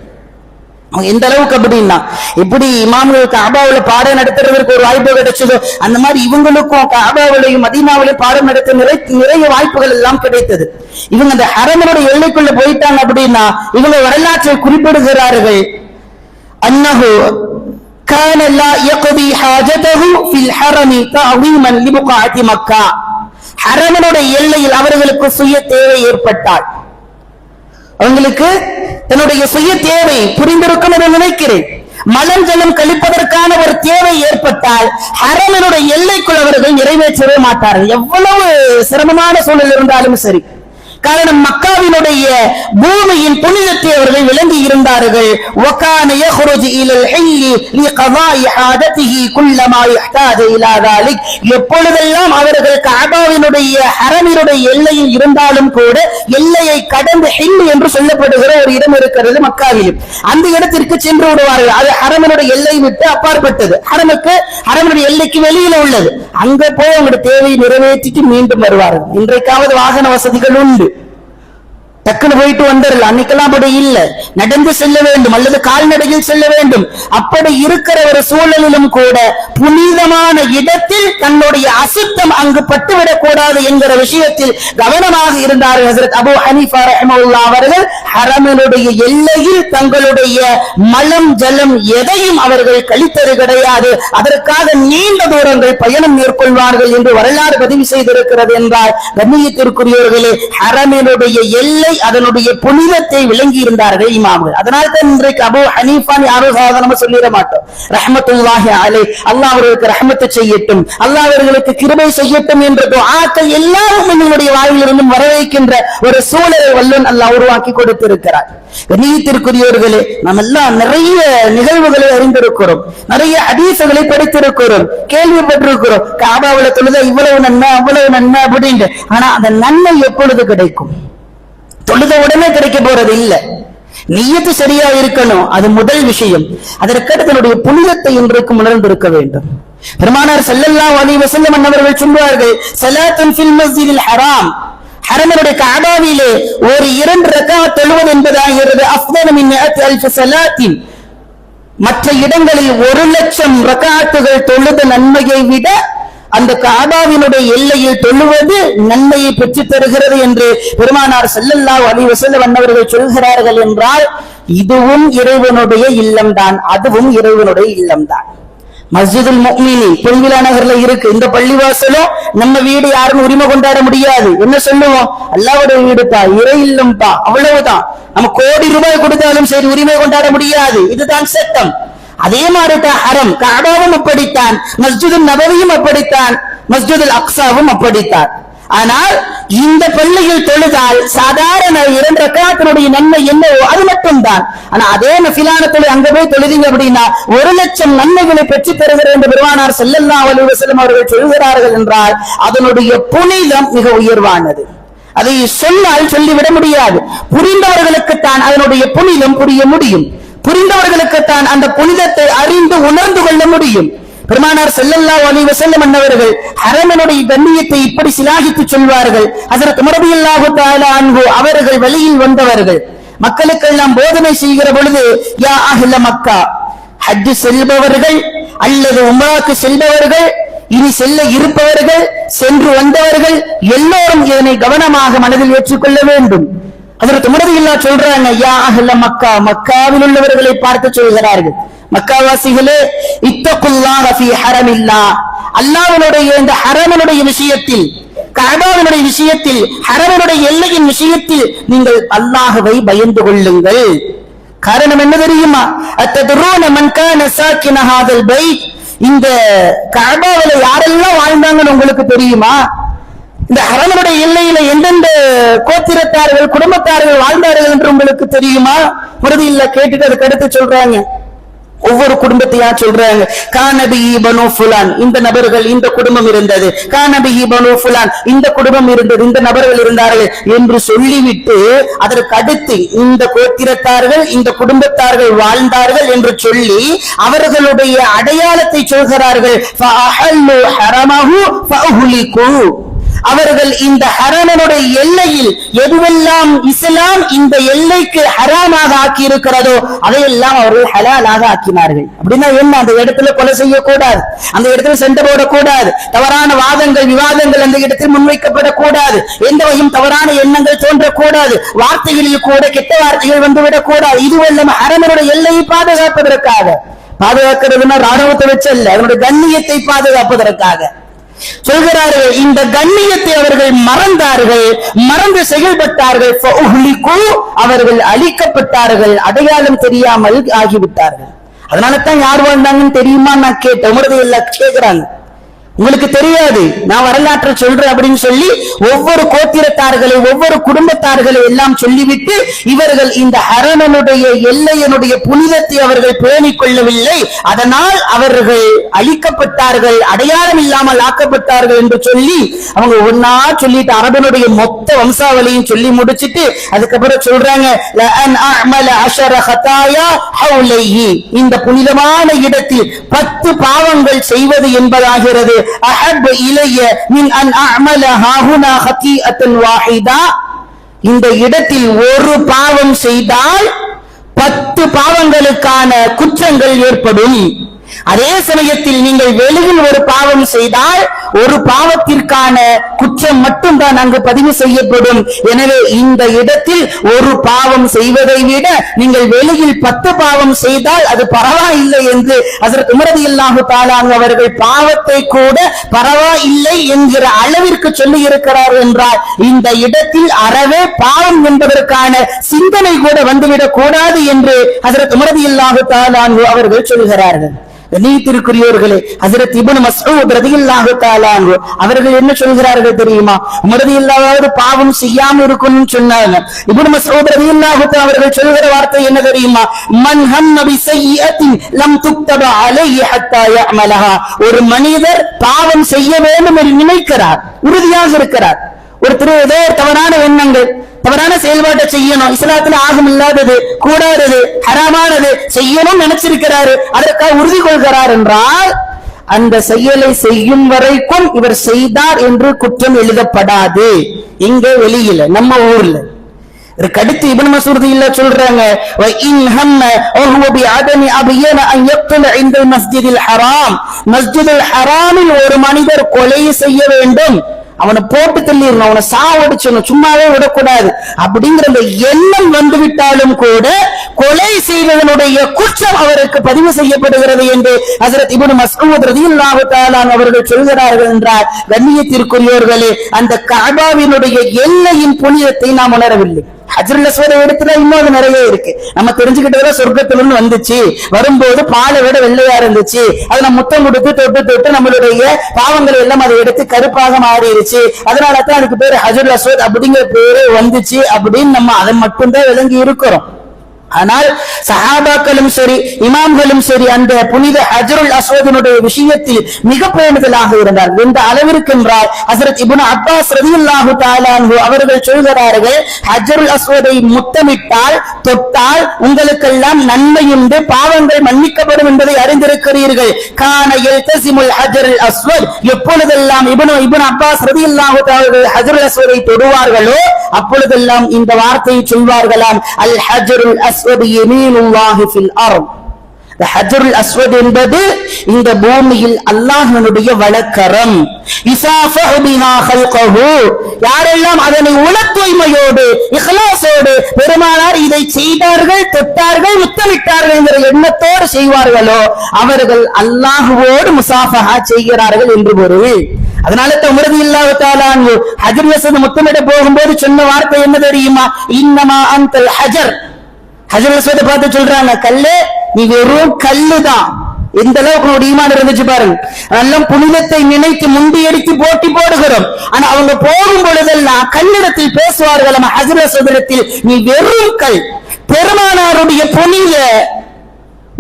எந்த அளவுக்கு அப்படின்னா, எப்படி இமாம்களுக்கு கஅபாவுல பாடம் நடத்துறதுக்கு ஒரு வாய்ப்பு கிடைச்சதோ அந்த மாதிரி இவங்களுக்கும் கஅபாவிலையும் மதீனாவிலையும் பாடம் நடத்த நிறைய வாய்ப்புகள் எல்லாம் கிடைத்தது. இவங்க அந்த ஹரமினுடைய எல்லைக்குள்ள போயிட்டாங்க அப்படின்னா இவங்க வரலாற்றை குறிப்பிடுகிறார்கள். அன்னஹு கான லா யக்தி ஹாஜதஹு ஃபில் ஹரமி தஅலீமன் லிபுகாஅத்தி மக்கா. ஹரமினுடைய எல்லையில் அவர்களுக்கு சுய தேவை ஏற்பட்டால், அவங்களுக்கு தன்னுடைய சுய தேவை புரிந்திருக்கும் என்று நினைக்கிறேன், மலம் ஜலம் கழிப்பதற்கான ஒரு தேவை ஏற்பட்டால் ஹரமினுடைய எல்லைக்குள் அவர்கள் நிறைவேற்றவே மாட்டார்கள், எவ்வளவு சிரமமான சூழல் இருந்தாலும் சரி. காரணம், மக்காவினுடைய பூமியின் புனிதத்தை அவர்கள் விளங்கி இருந்தார்கள். وَكَانَ يَخْرُجُ إِلَى الْحِلِّ لِقَضَاءِ حَاجَتِهِ كُلَّمَا يَحْتَاجُ إِلَى ذَلِكَ. எப்பொழுதெல்லாம் அவர்கள் கஅபாவினுடைய ஹரமினுடைய எல்லையில் இருந்தாலும் கூட எல்லையை கடந்து ஹில் என்று சொல்லப்படுகிற ஒரு இடம் இருக்கிறது மக்காவில், அந்த இடத்திற்கு சென்று விடுவார்கள். அது ஹரமினுடைய எல்லை விட்டு அப்பாற்பட்டது, ஹரமினுடைய எல்லைக்கு வெளியில உள்ளது. அங்க போய் அவங்களுடைய தேவையை நிறைவேற்றிட்டு மீண்டும் வருவார்கள். இன்றைக்காவது வாகன வசதிகள் உண்டு, டக்குனு போயிட்டு வந்துடலாம். அன்னைக்கெல்லாம் அப்படி இல்ல, நடந்து செல்ல வேண்டும் அல்லது கால்நடையில் செல்ல வேண்டும். அப்படி இருக்கிற ஒரு சூழலிலும் கூட புனிதமான இடத்தில் தன்னுடைய அசுத்தம் அங்கு பட்டுவிடக் கூடாது என்கிற விஷயத்தில் கவனமாக இருந்தார்கள். ஹஜ்ரத் அபூ ஹனீஃபா ரஹிமஹுல்லாஹ் அவர்கள் ஹரமினுடைய எல்லையில் தங்களுடைய மலம் ஜலம் எதையும் அவர்கள் கழித்தது கிடையாது. அதற்காக நீண்ட தூரங்கள் பயணம் மேற்கொள்வார்கள் என்று வரலாறு பதிவு செய்திருக்கிறது. என்றால் கண்ணியத்திற்குரியவர்களே, ஹரமினுடைய எல்லை அதனுடைய புனிதத்தை விளங்கி இருந்தார்கள் இமாம்கள். அதனால தான் இன்றைக்கு அபூ ஹனீஃபா யாரும் சாதாரணமா சொல்லிட மாட்டோம். ரஹ்மத்துல்லாஹி அலைஹி, அல்லாஹ் அவர்களுக்கு ரஹ்மத்து செய்யட்டும், அல்லாஹ் அவர்களுக்கு கிருபை செய்யட்டும் என்ற துஆக்கள் எல்லா முஃமினீனுடைய வாயிலிருந்தும் வரவேற்கின்ற ஒரு சூழலை வல்லன் அல்லாஹ் உருவாக்கி கொடுத்திருக்கிறார். கண்ணியத்திற்குரியவர்களே, நாம் எல்லாம் நிறைய நிகழ்வுகளை அறிந்திருக்கிறோம், நிறைய ஹதீஸ்களை படித்திருக்கிறோம், கேள்விப்பட்டிருக்கிறோம். கஅபாவுல தொழுதா இவ்வளவு நன்மை அவ்வளவு நன்மை அப்படின்னு. ஆனா அந்த நன்மை எப்பொழுது கிடைக்கும்? தொழுத உடனே கிடைக்க போறது இல்ல. நிய்யத்து சரியா இருக்கணும், அது முதல் விஷயம். அதற்கடுத்து தன்னுடைய புனிதத்தை இன்றைக்கு உணர்ந்திருக்க வேண்டும். பெருமானார் ஸல்லல்லாஹு அலைஹி வஸல்லம் அவர்கள் சொல்வார்கள், ஸலாத்துன் ஃபில் மஸ்ஜிதில் ஹராம், ஹரமினுடைய கஅபாவிலே ஒரு 2 ரக்அத் தொழுவது என்பதாகிறது அஃதலு மின் 100,000 ஸலாத்தின், மற்ற இடங்களில் 1,00,000 ரக்அத்துகள் தொழுத நன்மையை விட அந்த கஅபாவினுடைய எல்லையில் தொழுவது நன்மையை பெற்று தருகிறது என்று பெருமானார் ஸல்லல்லாஹு அலைஹி வஸல்லம் அவர்கள் சொல்கிறார்கள். என்றால் இதுவும் இறைவனுடைய இல்லம்தான், அதுவும் இறைவனுடைய இல்லம்தான். மஸ்ஜிதுல் முஃமினீன் பொன்விழா நகர்ல இருக்கு. இந்த பள்ளிவாசலும் நம்ம வீடு யாரும் உரிமை கொண்டாட முடியாது. என்ன சொல்லுவோம்? அல்லாஹ்வுடைய வீடுப்பா, இறை இல்லம்பா, அவ்வளவுதான். நம்ம கோடி ரூபாய் கொடுத்தாலும் சரி உரிமை கொண்டாட முடியாது. இதுதான் சட்டம். அதே மாதிரிதான் ஹரம், கஅபாவும் அப்படித்தான், மஸ்ஜிதுல் நபவியும் அப்படித்தான், மஸ்ஜிதுல் அக்ஸாவும் அப்படித்தான். ஆனால் இந்த பள்ளியில் தொழுதால் சாதாரண 2 ரக்அத்தினுடைய நன்மை என்னவோ அது மட்டும்தான். ஆனா அதே நஃபிலான தொழு அங்க போய் தொழுதீங்க அப்படின்னா 1,00,000 நன்மைகளை பெற்று தருகிறது என்று பெருமானார் ஸல்லல்லாஹு அலைஹி வஸல்லம் அவர்கள் சொல்கிறார்கள். என்றால் அதனுடைய புனிதம் மிக உயர்வானது. அதை சொன்னால் சொல்லிவிட முடியாது. புரிந்தவர்களுக்குத்தான் அதனுடைய புனிதம் புரிய முடியும், புரிந்தவர்களுக்குத்தான் அந்த புனிதத்தை அறிந்து உணர்ந்து கொள்ள முடியும். பெருமானார் ஸல்லல்லாஹு அலைஹி வஸல்லம் அவர்கள் ஹரமினுடைய கண்ணியத்தை இப்படி சிலாகித்து சொல்வார்கள். ஹஜ்ரத் உமர் ரலியல்லாஹு தஆலா அன்ஹு அவர்கள் வெளியில் வந்தவர்கள் மக்களுக்கெல்லாம் போதனை செய்கிற பொழுது, யா அஹ்ல மக்கா, ஹஜ் செல்பவர்கள் அல்லது உம்ராக்கு செல்பவர்கள், இனி செல்ல இருப்பவர்கள், சென்று வந்தவர்கள் எல்லோரும் இதனை கவனமாக மனதில் ஏற்றுக்கொள்ள வேண்டும். ஹஜ்ரத் உமர் ரலியல்லாஹு சொல்றாங்க, யா அஹ்ல மக்கா, மக்காவில் உள்ளவர்களை பார்த்து சொல்கிறார்கள், மக்காவாசிகளே, இத்தகுல்லாஹ ஃபீ ஹரமில்லாஹ், அல்லாஹ்வுடைய இந்த ஹரமினுடைய விஷயத்தில், கஅபாவினுடைய விஷயத்தில், ஹரமினுடைய எல்லையின் விஷயத்தில் நீங்கள் அல்லாஹ்வை பயந்து கொள்ளுங்கள். காரணம் என்ன தெரியுமா? அத்ததுரூன மன் கான சாக்கின ஹாதல் பைத், இந்த கஅபாவில யாரெல்லாம் வாழ்ந்தாங்கன்னு உங்களுக்கு தெரியுமா? இந்த ஹரமினுடைய எல்லையில எந்தெந்த கோத்திரத்தார்கள் குடும்பத்தார்கள் வாழ்ந்தார்கள் என்று உங்களுக்கு தெரியுமா? மறுதியில் கேட்டுட்டு அதுக்கு அடுத்து சொல்றாங்க, ஒவ்வொரு குடும்பத்தையா சொல்றாங்க. கானபி பனு ஃபுலான், இந்த நபர்கள் இந்த குடும்பம் இருந்தது. கானபி பனு ஃபுலான், இந்த குடும்பம் இருந்தது, இந்த நபர்கள் இருந்தார்கள் என்று சொல்லிவிட்டு அதற்கு அடுத்து இந்த கோத்திரத்தார்கள் இந்த குடும்பத்தார்கள் வாழ்ந்தார்கள் என்று சொல்லி அவர்களுடைய அடையாளத்தை சொல்கிறார்கள். அவர்கள் இந்த ஹரமனுடைய எல்லையில் எதுவெல்லாம் இஸ்லாம் இந்த எல்லைக்கு ஹராமாக ஆக்கி இருக்கிறதோ அதையெல்லாம் அவர்கள் ஹலாலாக ஆக்கினார்கள். அப்படின்னா என்ன? அந்த இடத்துல கொலை செய்யக்கூடாது, அந்த இடத்துல சண்டை போடக்கூடாது, தவறான வாதங்கள் விவாதங்கள் அந்த இடத்தில் முன்வைக்கப்படக்கூடாது, எந்த வகையும் தவறான எண்ணங்கள் தோன்றக்கூடாது, வார்த்தைகளில் கூட கெட்ட வார்த்தைகள் வந்துவிடக் கூடாது. இதுவெல்லாம் ஹரமனுடைய எல்லையை பாதுகாப்பதற்காக. பாதுகாக்கிறதுனா ராணுவத்தை வச்சல்ல, அதனுடைய கண்ணியத்தை பாதுகாப்பதற்காக சொல்கிறார்கள். இந்த கண்ணியத்தை அவர்கள் மறந்தார்கள், மறந்து செயல்பட்டார்கள். அவர்கள் அழிக்கப்பட்டார்கள், அடையாளம் தெரியாமல் ஆகிவிட்டார்கள். அதனால தான் யார் வாழ்ந்தாங்கன்னு தெரியுமா நான் கேட்டேன். உமரது எல்லாம் கேட்கிறாங்க, உங்களுக்கு தெரியாது, நான் வரலாற்றை சொல்றேன் அப்படின்னு சொல்லி ஒவ்வொரு கோத்திரத்தார்களை ஒவ்வொரு குடும்பத்தார்களை எல்லாம் சொல்லிவிட்டு இவர்கள் இந்த ஹரமனுடைய எல்லையனுடைய புனிதத்தை அவர்கள் பேணிக் கொள்ளவில்லை, அதனால் அவர்கள் அழிக்கப்பட்டார்கள், அடையாளம் இல்லாமல் ஆக்கப்பட்டார்கள் என்று சொல்லி அவங்க ஒன்னா சொல்லிட்டு அரபனுடைய மொத்த வம்சாவளியும் சொல்லி முடிச்சிட்டு அதுக்கப்புறம் சொல்றாங்க, இந்த புனிதமான இடத்தில் 10 பாவங்கள் செய்வது என்பதாகிறது. இந்த இடத்தில் ஒரு பாவம் செய்தால் 10 பாவங்களுக்கான குற்றங்கள் ஏற்படும். அதே சமயத்தில் நீங்கள் வெளியில் ஒரு பாவம் செய்தால் ஒரு பாவத்திற்கான குற்றம் மட்டும்தான் அங்கு பதிவு செய்யப்படும். எனவே இந்த இடத்தில் ஒரு பாவம் செய்வதை விட நீங்கள் வெளியில் 10 பாவம் செய்தால் அது பரவாயில்லை என்று ஹஜ்ரத் உமர் ரலியல்லாஹு தஆலா அவர்கள் பாவத்தை கூட பரவாயில்லை என்கிற அளவிற்கு சொல்லி இருக்கிறார் என்றால் இந்த இடத்தில் அறவே பாவம் என்பதற்கான சிந்தனை கூட வந்துவிடக் கூடாது என்று ஹஜ்ரத் உமர் ரலியல்லாஹு தஆலா அவர்கள் சொல்கிறார்கள். நீதிக்குரியவர்களே, ஹஜ்ரத் இப்னு மஸ்ஊத் ரலியல்லாஹு தஆலா அன்ஹு அவர்கள் என்ன சொல்கிறார்கள் தெரியுமா? உமர் ரலியல்லாஹு பாவம் செய்யாம இருக்கணும்னு சொன்னாங்க. இப்னு மஸ்ஊத் ரலியல்லாஹு தஆலா அவர்கள் சொல்கிற வார்த்தை என்ன தெரியுமா? மன் ஹம்ம பி ஸய்யிஅத்தின் லம் துக்தப அலைஹி ஹத்தா யஅமலஹா. ஒரு மனிதர் பாவம் செய்ய வேண்டும் என்று நினைக்கிறார், உறுதியாக இருக்கிறார். ஒருத்தர் ஏதோ தவறான எண்ணங்கள் தவறான செயல்பாட்டை செய்யணும், இஸ்லாத்துல ஆகும் இல்லாதது கூடாதது ஹராமானது செய்யணும் நினைச்சிருக்கிறாரு, அதற்காக உறுதி கொள்கிறார் என்றால் அந்த செயலை செய்யும் வரைக்கும் இவர் செய்தார் என்று குற்றம் எழுதப்படாது. இங்க வெளியில நம்ம ஊர்ல கடுத்து இப்னு மஸ்ஊத் இல்ல சொல்றாங்க, வ இன் ஹம்ம வஹுவ பி அதமி அபியன அன் யக்துல இன்த மஸ்ஜிதில் ஹராம். மஸ்ஜிதுல் ஹராமில் ஒரு மனிதர் கொலை செய்ய வேண்டும், அவனை போட்டு தள்ளிடணும், அவனை சாவடிச்சணும், சும்மாவே விடக்கூடாது அப்படிங்கிற அந்த எண்ணம் வந்துவிட்டாலும் கூட கொலை செய்வதனுடைய குற்றம் அவருக்கு பதிவு செய்யப்படுகிறது என்று ஹஜ்ரத் இப்னு மஸ்ஊத் ரலியல்லாஹு தஆலா அவர்கள் சொல்கிறார்கள் என்றால் கண்ணியத்திற்குரியவர்களே, அந்த கஅபாவினுடைய எல்லையின் புனிதத்தை நாம் உணரவில்லை. ஹஜ்ருல் அஸ்வதை இடத்துல இன்னொரு நிறைய இருக்கு. நம்ம தெரிஞ்சுக்கிட்டதுல சொர்க்கத்திலிருந்து வந்துச்சு, வரும்போது பாலை விட வெள்ளையா இருந்துச்சு, அதை நம்ம முத்தம் கொடுத்து தொட்டு தொட்டு நம்மளுடைய பாவங்களை எல்லாம் அதை எடுத்து கருப்பாக மாறிடுச்சு, அதனாலதான் அதுக்கு பேரு ஹஜ்ருல் அஸ்வத் அப்படிங்கிற பேரு வந்துச்சு அப்படின்னு நம்ம அதை மட்டும்தான் விளங்கி இருக்கிறோம். ஆனால் சஹாபாக்களும் சரி இமாம்களும் சரி அந்த புனித ஹஜ்ருல் அஸ்வதினுடைய விஷயத்தில் மிக பேணுதலாக இருந்தார். எந்த அளவிற்கு என்றால் ஹஜ்ரத் இப்னு அப்பாஸ் ரலியல்லாஹு தஆலா அன்ஹு அவர்கள் சொல்கிறார்கள், ஹஜ்ருல் அஸ்வதை முத்தமிட்டால் தொட்டால் உங்களுக்கெல்லாம் நன்மையுண்டு, பாவங்கள் மன்னிக்கப்படும் என்பதை அறிந்திருக்கிறீர்கள். கான யல்தஸிமுல் ஹஜ்ருல் அஸ்வத், எப்பொழுதெல்லாம் இப்னு அப்பாஸ் ரலியல்லாஹு தஆலா ஹஜ்ருல் அஸ்வதை தொடுவார்களோ அப்பொழுதெல்லாம் இந்த வார்த்தையை சொல்வார்களாம், அல் ஹஜ்ருல் அஸ்வத் யமீனுல்லாஹி ஃபில் அர்த். ஹஜ்ருல் அஸ்வத் என்பது இந்த பூமியில் அல்லாஹ்வினுடைய வலக்கரம். இஸாஃபஹு பிஹா ஹல்கஹு, யாரெல்லாம் அதனை உள தூய்மையோடு இஹ்லாஸோடு பெருமானார் இதை செய்தார்கள், தொட்டார்கள், முத்தமிட்டார்கள் என்கிற எண்ணத்தோடு செய்வார்களோ அவர்கள் அல்லாஹ்வோடு முஸாஃபஹா செய்கிறார்கள் என்று பொருள். அதனால உமர் ரலியல்லாஹு தஆலா அன்ஹு ஹஜ்ருல் அஸ்வத் முத்தமிட போகும்போது சொன்ன வார்த்தை என்ன தெரியுமா? இன்னமா அன்தல் ஹஜர். ஹஜ்ருல் அஸ்வதை பார்த்து சொல்றாங்க, கல்லே நீ வெறும் கல்லுதான். எந்த அளவுக்கு ஈமான் இருந்துச்சு பாருங்க. எல்லாம் புனிதத்தை நினைத்து முண்டியடித்து போட்டி போடுகிறோம். ஆனா அவங்க போகும் பொழுதெல்லாம் கல்லிடத்தில் பேசுவார்கள், நம்ம ஹஜ்ருல் அஸ்வதிடத்தில் நீ வெறும் கல். பெருமானாருடைய புனித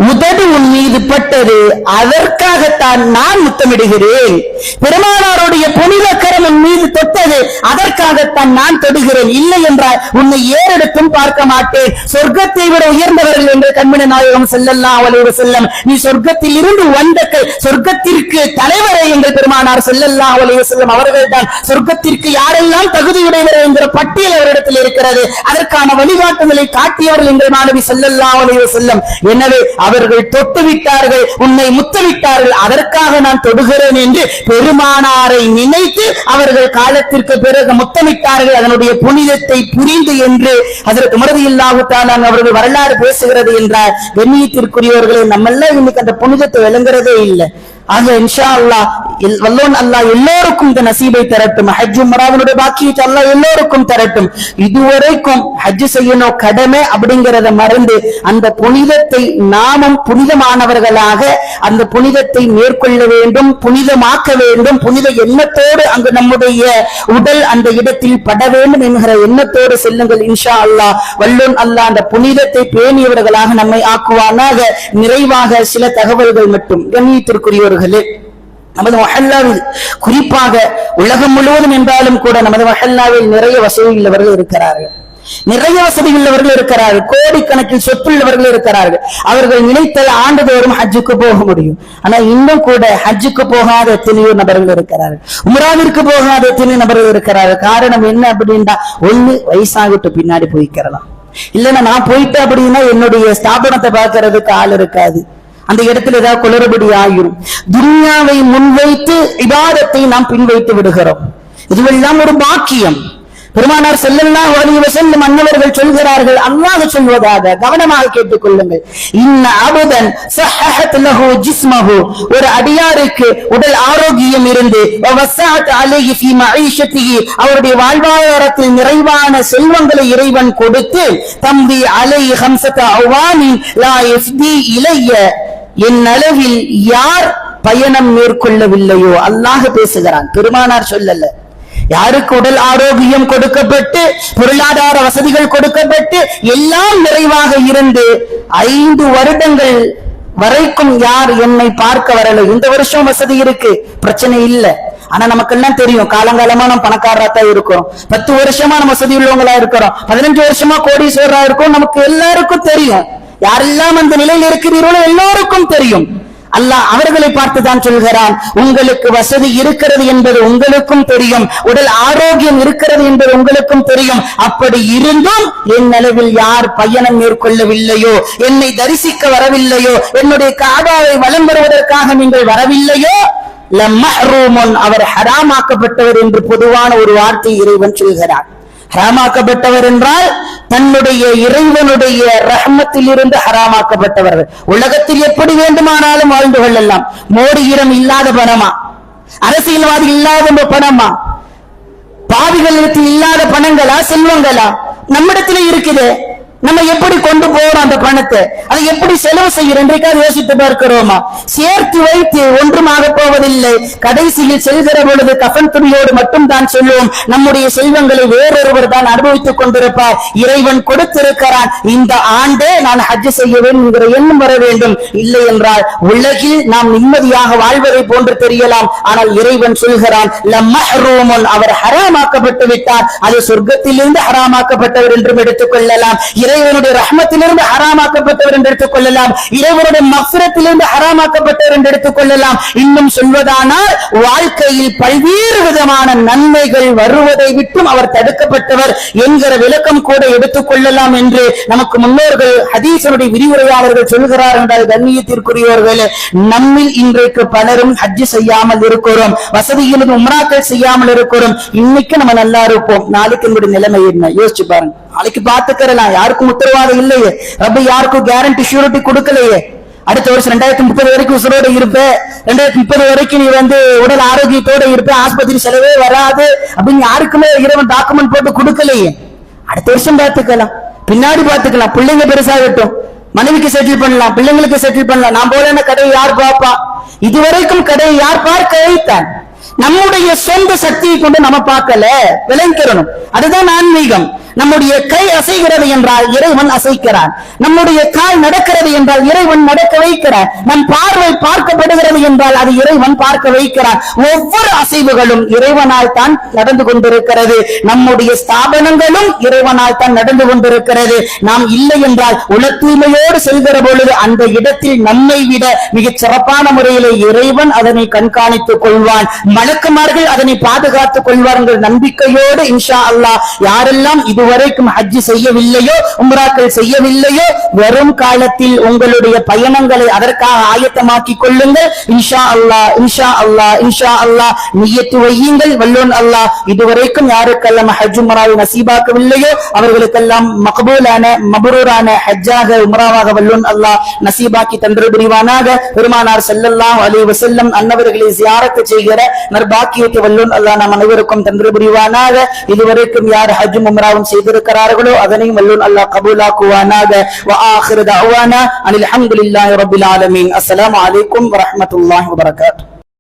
உதடு உன் மீது பட்டது, அதற்காகத்தான் நான் முத்தமிடுகிறேன். பெருமானாருடைய புனித கரம் உன் மீது தொட்டது, அதற்காகத்தான் நான் தொடுகிறேன். இல்லை என்றால் உன்னை ஏறெடுத்தும் பார்க்க மாட்டேன். சொர்க்கத்தை விட உயர்ந்தவர்கள் என்று கண்மணி நாயகம் ஸல்லல்லாஹு அலைஹி வஸல்லம், நீ சொர்க்கத்தில் இருந்து வந்தகள், சொர்க்கத்திற்கு தலைவரை எங்கள் பெருமானார் ஸல்லல்லாஹு அலைஹி வஸல்லம் அவர்கள் தான் சொர்க்கத்திற்கு யாரெல்லாம் தகுதியுடையவர் என்கிற பட்டியல் அவரிடத்தில் இருக்கிறது. அதற்கான வழிகாட்டுதலை காட்டியவர்கள் எங்கள் மாணவி ஸல்லல்லாஹு அலைஹி வஸல்லம். எனவே அவர்கள் தொட்டு விட்டார்கள், உன்னை முத்தமிட்டார்கள், அதற்காக நான் தொடுகிறேன் என்று பெருமானாரை நினைத்து அவர்கள் காலத்திற்கு பிறகு முத்தமிட்டார்கள். அதனுடைய புனிதத்தை புரிந்து என்று ஹஜ்ரத் உமர் ரலியல்லாஹு தஆலா அவர்கள் வரலாறு பேசுகிறது என்றார். கண்ணியத்திற்குரியவர்களே, நம்மெல்லாம் இன்னைக்கு அந்த புனிதத்தை விளங்குறதே இல்லை. ஆக இன்ஷா அல்லாஹ் வல்லோன் அல்லாஹ் எல்லோருக்கும் இந்த நசீபை தரட்டும். ஹஜ் உம்ராவினுடைய பாக்கியத்தை அல்லாஹ் எல்லோருக்கும் தரட்டும். இதுவரைக்கும் ஹஜ் செய்யணும் கடமை அப்படிங்கறத மறந்து அந்த புனிதத்தை நாமும் புனிதமானவர்களாக அந்த புனிதத்தை மேற்கொள்ள வேண்டும், புனிதமாக்க வேண்டும். புனித எண்ணத்தோடு அங்கு நம்முடைய உடல் அந்த இடத்தில் பட வேண்டும் என்கிற எண்ணத்தோடு செல்லுங்கள். இன்ஷா அல்லாஹ் வல்லோன் அல்லாஹ் அந்த புனிதத்தை பேணியவர்களாக நம்மை ஆக்குவானாக. நிறைவாக சில தகவல்கள் மட்டும். கண்ணியத்திற்குரியவர்கள், நமது மஹல்லாவில் குறிப்பாக உலகம் முழுவதும் என்றாலும் கூட நமது மஹல்லாவில் நிறைய வசதி உள்ளவர்கள் இருக்கிறார்கள், நிறைய வசதி உள்ளவர்கள் இருக்கிறார்கள், கோடிக்கணக்கில் சொத்துள்ளவர்கள் இருக்கிறார்கள். அவர்கள் நினைத்தால் ஆண்டுதோறும் ஹஜ்ஜுக்கு போக முடியும். ஆனா இன்னும் கூட ஹஜ்ஜுக்கு போகாத எத்தனையோ நபர்கள் இருக்கிறார்கள், உம்ராவிற்கு போகாத எத்தனையோ நபர்கள் இருக்கிறார்கள். காரணம் என்ன அப்படின்னா, ஒண்ணு வயசாகிட்டு பின்னாடி போய்க்கிறலாம், இல்லைன்னா நான் போயிட்டேன் அப்படின்னா என்னுடைய ஸ்தாபனத்தை பார்க்கறதுக்கு ஆள் இருக்காது, அந்த இடத்துல ஏதாவது குளறுபடி ஆகிரும். துன்யாவை முன்வைத்து இபாதத்தை நாம் பின்வைத்து விடுகிறோம். இதுவெல்லாம் ஒரு பாக்கியம். பெருமானார் ஸல்லல்லாஹு அலைஹி வஸல்லம் அன்னவர்கள் சொல்கிறார்கள், அல்லாஹ் சொல்வதாக கவனமாக கேட்டுக் கொள்ளுங்கள். இன்ன அபதன் ஸஹஹத் லஹு ஜிஸ்மஹு, ஒரு அடியாருக்கு உடல் ஆரோக்கியம் இருந்து வஸஅத் அலைஹி ஃபீ மஈஷத்திஹி, அவருடைய வாழ்வாதாரத்தில் நிறைவான செல்வங்களை இறைவன் கொடுத்து, தம்பி அலைஹி ஹம்ஸத அவாமி லா யஃதி இலைய, என் அளவில் யார் பயணம் மேற்கொள்ளவில்லையோ, அல்லாஹ் பேசுகிறான், பெருமானார் சொல்லல. யாருக்கு உடல் ஆரோக்கியம் கொடுக்கப்பட்டு பொருளாதார வசதிகள் கொடுக்கப்பட்டு எல்லாம் நிறைவாக இருந்து 5 வருடங்கள் வரைக்கும் யார் என்னை பார்க்க வரல, இந்த வருஷம் வசதி இருக்கு பிரச்சனை இல்லை, ஆனா நமக்கு எல்லாம் தெரியும் காலங்காலமா நம்ம பணக்காரரா தான் இருக்கிறோம், 10 வருஷமா நம்ம வசதி உள்ளவங்களா இருக்கிறோம், 15 வருஷமா கோடீஸ்வரரா இருக்கும், நமக்கு எல்லாருக்கும் தெரியும். யாரெல்லாம் அந்த நிலையில் இருக்கிறீர்களோ எல்லோருக்கும் தெரியும். அல்லாஹ் அவர்களை பார்த்துதான் சொல்கிறான், உங்களுக்கு வசதி இருக்கிறது என்பது உங்களுக்கும் தெரியும், உடல் ஆரோக்கியம் இருக்கிறது என்பது உங்களுக்கும் தெரியும். அப்படி இருந்தும் என் அளவில் யார் பயணம் மேற்கொள்ளவில்லையோ, என்னை தரிசிக்க வரவில்லையோ, என்னுடைய காபாவை வலம் வருவதற்காக நீங்கள் வரவில்லையோ, லமஹ்ரூமுன், அவர் ஹராமாக்கப்பட்டவர் என்று பொதுவான ஒரு வார்த்தை இறைவன் சொல்கிறார். ஹராமாக்கப்பட்டவர் என்றால் தன்னுடைய இறைவனுடைய ரஹ்மத்தில் இருந்து ஹராமாக்கப்பட்டவர். உலகத்தில் எப்படி வேண்டுமானாலும் வாழ்ந்து கொள்ளலாம். மோடியிடம் இல்லாத பணமா, அரசியல்வாதி இல்லாத பணமா, பாவிகளிடத்தில் இல்லாத பணங்களா, செல்வங்களா நம்மிடத்திலே இருக்குது. நம்ம எப்படி கொண்டு போறோம் அந்த பணத்தை, அதை எப்படி செலவு செய்யறோம் என்றைக்காவது யோசித்து பார்க்கிறோமா? சேர்த்து வைத்து ஒன்றுமாக போவதில்லை. கடைசியில் செல்கிற பொழுது கஃன் துணியோடு மட்டும் தான் சொல்லுவோம். நம்முடைய செல்வங்களை வேறொருவர் தான் அனுபவித்துக் கொண்டிருப்பார். இறைவன் கொடுத்திருக்கிறான், இந்த ஆண்டே நான் ஹஜ் செய்ய வேண்டும் என்கிற எண்ணம் வர வேண்டும். இல்லை என்றால் உலகில் நாம் நிம்மதியாக வாழ்வதை போன்று தெரியலாம். ஆனால் இறைவன் சொல்கிறான், லமஹ்ரூமுன், அவர் ஹராமாக்கப்பட்டு விட்டார். அது சொர்க்கத்திலிருந்து ஹராமாக்கப்பட்டவர் என்றும் எடுத்துக் கொள்ளலாம், இறைவனுடைய ரஹ்மத்திலிருந்து ஹராமாக்கப்பட்டவர் என்று எடுத்துக் கொள்ளலாம், இறைவனுடைய மஃபிரத்திலிருந்து ஹராமாக்கப்பட்டவர் என்று எடுத்துக் கொள்ளலாம். இன்னும் சொல்வதானால் வாழ்க்கையில் பல்வேறு விதமான நன்மைகள் வருவதை விட்டும் அவர் தடுக்கப்பட்டவர் என்கிற விளக்கம் கூட எடுத்துக் கொள்ளலாம் என்று நமக்கு முன்னோர்கள் ஹதீஸனுடைய விரிவுரையாளர்கள் சொல்கிறார். என்றால் கண்ணியத்திற்குரியவர்களே, நம்மில் இன்றைக்கு பலரும் ஹஜ் செய்யாமல் இருக்கிறோம், வசதியிலும் உம்ராக்கள் செய்யாமல் இருக்கிறோம். இன்னைக்கு நம்ம நல்லா இருப்போம், நாளைக்கு என்னுடைய நிலைமை என்ன யோசிச்சு பாருங்க. நாளைக்கு பார்த்துக்கலாம், யாருக்கும் உத்தரவாதம் இல்லையே, ரப்ப யாருக்கும் கேரண்டி ஷூரிட்டி கொடுக்கலையே. அடுத்த வருஷம் 2030 வரைக்கும் உசுரோட இருப்ப, 2030 வரைக்கும் நீ உடல் ஆரோக்கியத்தோட இருப்ப, ஆஸ்பத்திரி செலவே வராது அப்படின்னு யாருக்குமே இறைவன் டாக்குமெண்ட் போட்டு கொடுக்கலையே. அடுத்த வருஷம் பார்த்துக்கலாம், பின்னாடி பார்த்துக்கலாம். பிள்ளைங்க பெருசாகட்டும், மனைவிக்கு செட்டில் பண்ணலாம், பிள்ளைங்களுக்கு செட்டில் பண்ணலாம். நான் போல கடையை யார் பார்ப்பா? இதுவரைக்கும் கடையை யார் பார்க்க வைத்தான்? நம்முடைய சொந்த சக்தியை கொண்டு நம்ம பார்க்கல, விளங்கிக்கிறணும். அதுதான் ஆன்மீகம். நம்முடைய கை அசைகிறது என்றால் இறைவன் அசைக்கிறான். நம்முடைய கால் நடக்கிறது என்றால் இறைவன் நடக்க வைக்கிறான். நம் பார்வை பார்க்கப்படுகிறது என்றால் அது இறைவன் பார்க்க வைக்கிறான். ஒவ்வொரு அசைவுகளும் இறைவனால் தான் நடந்து கொண்டிருக்கிறது. நம்முடைய ஸ்தாபனங்களும் இறைவனால் தான் நடந்து கொண்டிருக்கிறது. நாம் இல்லை என்றால் உல தூய்மையோடு செல்கிற பொழுது அந்த இடத்தில் நம்மை விட மிகச் சிறப்பான முறையிலே இறைவன் அதனை கண்காணித்துக் கொள்வான். மலக்குமார்கள் அதனை பாதுகாத்துக் கொள்வார்கள். நம்பிக்கையோடு இன்ஷா அல்லாஹ் யாரெல்லாம் இதுவரைக்கும் ஹஜ் செய்யவில்லையோ, உம்ராக்கள் செய்யவில்லையோ, வரும் காலத்தில் உங்களுடைய பயணங்களை அதற்காக ஆயத்தமாக்கிக் கொள்ளுங்கள். இன்ஷா அல்லாஹ் இன்ஷா அல்லாஹ் இன்ஷா அல்லாஹ் நியத்து வையுங்கள். வல்லோன் அல்லாஹ் இதுவரைக்கும் யாருக்கெல்லாம் ஹஜ் உம்ராவை நசீபாக்கவில்லையோ அவர்களுக்கெல்லாம் மக்பூலான மப்ரூரான ஹஜ்ஜாக உம்ராவாக வல்லோன் அல்லாஹ் நசீபாக்கி தந்தருள் புரிவானாக. பெருமானார் ஸல்லல்லாஹு அலைஹி வஸல்லம் அன்னவர்களை ஜியாரத் செய்கிற நற்பாக்கியத்தை வல்லோன் அல்லாஹ் நாம் அனைவருக்கும் தந்தருள் புரிவானாக. இதுவரைக்கும் யார் ஹஜ்ஜும் உம்ராவும் செய்திருக்கிறார்களோ அதனையும் வல்லோன் அல்லாஹ் கபூலாக்குவானாக. வ ஆகிரு தஅவானா அனில் ஹம்துலில்லாஹி ரப்பில் ஆலமீன். அஸ்ஸலாமு அலைக்கும் வ ரஹ்மத்துல்லாஹி வ பரகாத்துஹு.